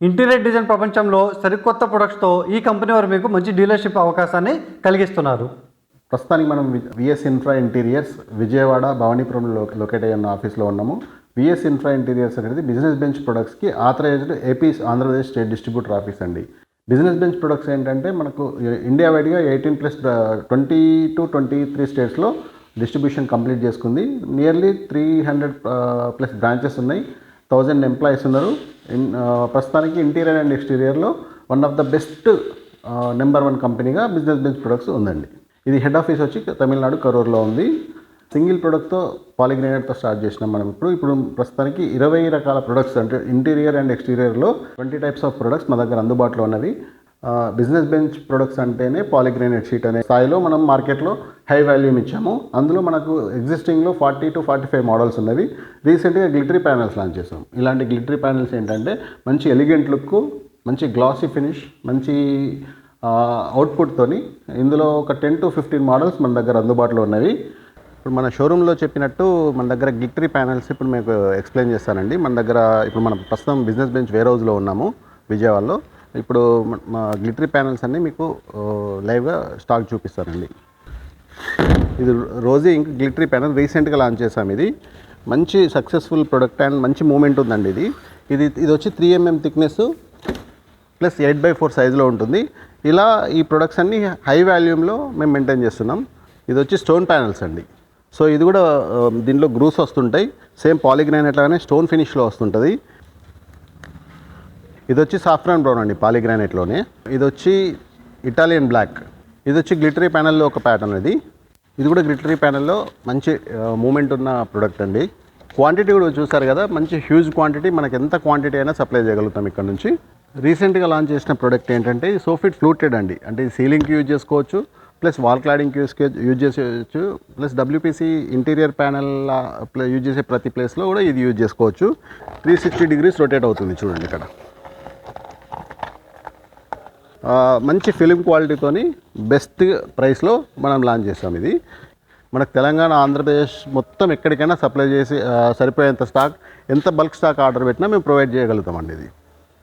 Interior design ప్రపంచంలో సరికొత్త ప్రొడక్ట్స్తో ఈ కంపెనీ వారు మీకు మంచి డీలర్షిప్ అవకాశాన్ని కలిగిస్తున్నారు. ప్రస్తుతానికి మనం విఎస్ ఇన్ఫ్రా ఇంటీరియర్స్ విజయవాడ భవానీపురంలో లొకేట్ అయ్యి ఉన్న ఆఫీస్లో ఉన్నాము. విఎస్ ఇన్ఫ్రా ఇంటీరియర్స్ అనేది బిజినెస్ బెంచ్ ప్రొడక్ట్స్కి authorised AP Andhra Pradesh state distributor office అండి. బిజినెస్ బెంచ్ ప్రొడక్ట్స్ ఏంటంటే మనకు ఇండియా వైడ్గా 18+20 to 23 స్టేట్స్లో డిస్ట్రిబ్యూషన్ కంప్లీట్ చేసుకుంది. నియర్లీ 300+ బ్రాంచెస్ ఉన్నాయి, 1000 ఎంప్లాయీస్ ఉన్నారు. ప్రస్తుతానికి ఇంటీరియర్ అండ్ ఎక్స్టీరియర్లో one of the best number 1 కంపెనీగా బిజినెస్ బెంచ్ ప్రొడక్ట్స్ ఉందండి. ఇది హెడ్ ఆఫీస్ వచ్చి తమిళనాడు కరూర్లో ఉంది. సింగిల్ ప్రొడక్ట్తో పాలిగ్రానైట్తో స్టార్ట్ చేసినాం మనం. ఇప్పుడు ప్రస్తుతానికి 20 రకాల ప్రొడక్ట్స్ అంటే ఇంటీరియర్ అండ్ ఎక్స్టీరియర్లో 20 టైప్స్ ఆఫ్ ప్రొడక్ట్స్ మా దగ్గర అందుబాటులో ఉన్నవి. బిజినెస్ బెంచ్ ప్రొడక్ట్స్ అంటేనే పాలిగ్రానైట్ షీట్ అనే స్థాయిలో మనం మార్కెట్లో హై వాల్యూమ్ ఇచ్చాము. అందులో మనకు ఎగ్జిస్టింగ్లో 40 to 45 మోడల్స్ ఉన్నవి. రీసెంట్గా గ్లిటరీ ప్యానెల్స్ లాంచ్ చేసాం. ఇలాంటి గ్లిటరీ ప్యానెల్స్ ఏంటంటే మంచి ఎలిగెంట్ లుక్, మంచి గ్లాసీ ఫినిష్, మంచి అవుట్పుట్తోని ఇందులో ఒక 10 to 15 మోడల్స్ మన దగ్గర అందుబాటులో ఉన్నవి. ఇప్పుడు మన షోరూంలో చెప్పినట్టు మన దగ్గర గ్లిటరీ ప్యానెల్స్ ఇప్పుడు మీకు ఎక్స్ప్లెయిన్ చేస్తానండి. మన దగ్గర ఇప్పుడు మనం ప్రస్తుతం బిజినెస్ బెంచ్ వేర్ హౌస్లో ఉన్నాము విజయవాడలో. ఇప్పుడు మా గ్లిటరీ ప్యానెల్స్ అన్నీ మీకు లైవ్గా స్టాక్ చూపిస్తానండి. ఇది రోజీ ఇంక్ గ్లిటరీ ప్యానెల్ రీసెంట్గా లాంచ్ చేసాం. ఇది మంచి సక్సెస్ఫుల్ ప్రొడక్ట్ అండ్ మంచి మూమెంట్ ఉందండి. ఇది వచ్చి 3 mm థిక్నెస్ ప్లస్ 8x4 సైజులో ఉంటుంది. ఇలా ఈ ప్రొడక్ట్స్ అన్నీ హై వాల్యూమ్లో మేము మెయింటైన్ చేస్తున్నాం. ఇది వచ్చి స్టోన్ ప్యానెల్స్ అండి. సో ఇది కూడా దీనిలో గ్రూస్ వస్తుంటాయి. సేమ్ పాలిగ్రానైట్ లాగానే స్టోన్ ఫినిష్లో వస్తుంటుంది. ఇది వచ్చి సాఫ్రాన్ బ్రౌన్ అండి పాలిగ్రానైట్లోనే. ఇది వచ్చి ఇటాలియన్ బ్లాక్. ఇది వచ్చి గ్లిటరీ ప్యానెల్లో ఒక ప్యాటర్న్. ఇది కూడా గ్లిటరీ ప్యానెల్లో మంచి మూమెంట్ ఉన్న ప్రొడక్ట్ అండి. క్వాంటిటీ కూడా చూసారు కదా, మంచి హ్యూజ్ క్వాంటిటీ. మనకి ఎంత క్వాంటిటీ అయినా సప్లై చేయగలుగుతాం ఇక్కడ నుంచి. రీసెంట్గా లాంచ్ చేసిన ప్రోడక్ట్ ఏంటంటే సోఫిట్ ఫ్లూటెడ్ అండి. అంటే ఇది సీలింగ్కి యూజ్ చేసుకోవచ్చు, ప్లస్ వాల్ క్లాడింగ్కి యూజ్ చేసేవచ్చు, plus WPC interior panel use చేసే ప్రతి ప్లేస్లో కూడా ఇది యూజ్ చేసుకోవచ్చు. 360 degrees రొటేట్ అవుతుంది చూడండి ఇక్కడ. మంచి ఫిలిం క్వాలిటీతోని బెస్ట్ ప్రైస్లో మనం లాంచ్ చేసాం. ఇది మనకు తెలంగాణ, ఆంధ్రప్రదేశ్ మొత్తం ఎక్కడికైనా సప్లై చేసి సరిపోయేంత స్టాక్, ఎంత బల్క్ స్టాక్ ఆర్డర్ పెట్టినా మేము ప్రొవైడ్ చేయగలుగుతామండి. ఇది